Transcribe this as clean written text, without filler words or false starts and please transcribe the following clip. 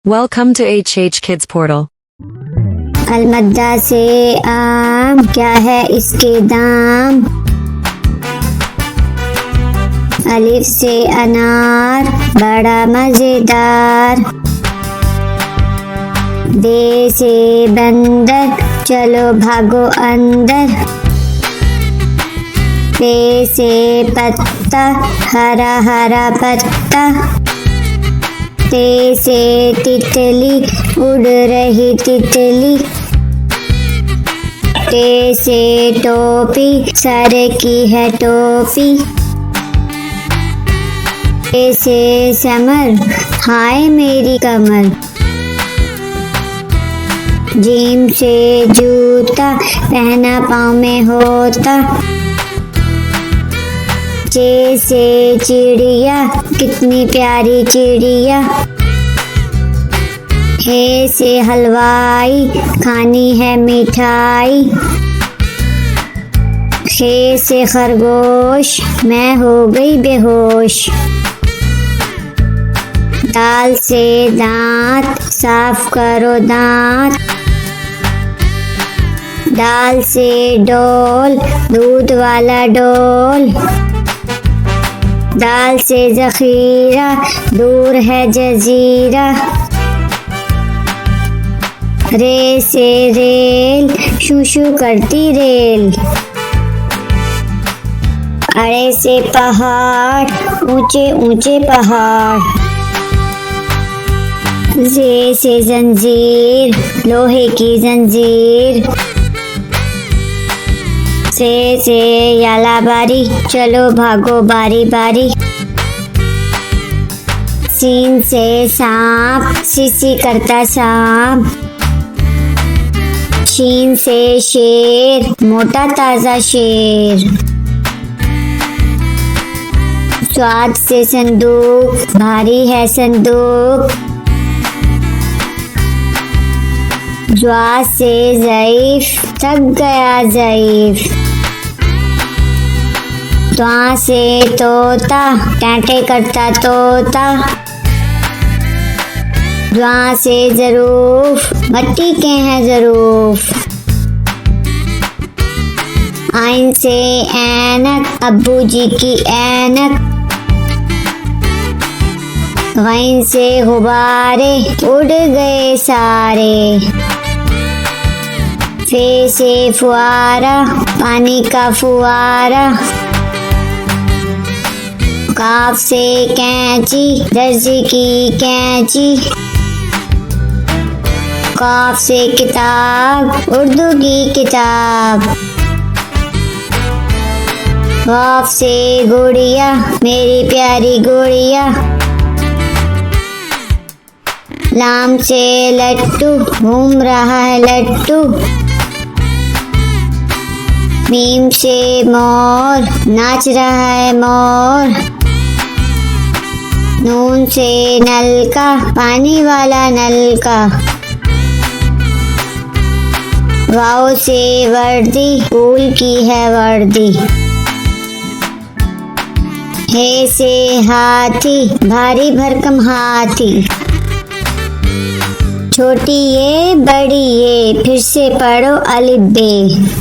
Welcome to HH Kids Portal. अलमद्दा से आम, क्या है इसके दाम। अलिफ से अनार, बड़ा मजेदार। बे से बंदर, चलो भागो अंदर। पे से पत्ता, हरा हरा पत्ता। ते से तितली, उड़ रही तितली। टे से टोपी, सर की है टोपी। टे से समर, हाय मेरी कमर। जीम से जूता, पहना पाँव में होता। चे से चिड़िया, कितनी प्यारी चिड़िया। हे से हलवाई, खानी है मिठाई। खे से खरगोश, मैं हो गई बेहोश। दाल से दांत, साफ करो दांत। दाल से डोल, दूध वाला डोल। दाल से जखीरा, दूर है जजीरा। रे से रेल, शू शू करती रेल। अड़े से पहाड़, ऊंचे ऊंचे पहाड़। जे से जंजीर, लोहे की जंजीर। से याला बारी, चलो भागो बारी बारी। सीन से सांप, सीसी करता सांप। शीन से शेर, मोटा ताजा शेर। स्वाद से संदूक, भारी है संदूक। ज्वा से ज़ईफ, थक गया ज़ईफ। त्वा से तोता, टांटे करता तोता। ज्वा से ज़रूफ, मट्टी के हैं ज़रूफ। आइन से ऐनक, अब्बू जी की ऐनक। गैन से गुब्बारे, उड़ गए सारे। फे से फुआरा, पानी का फुआरा। काफ से कैंची, दर्जी की कैंची। काफ से किताब, उर्दू की किताब। काफ से गुड़िया, मेरी प्यारी गुड़िया। लाम से लट्टू, घूम रहा है लट्टू। मीम से मोर, नाच रहा है मोर। नून से नलका, पानी वाला नलका। वाव से वर्दी, फूल की है वर्दी। हे से हाथी, भारी भरकम हाथी। छोटी ये, बड़ी ये, फिर से पढ़ो अलिफ बे।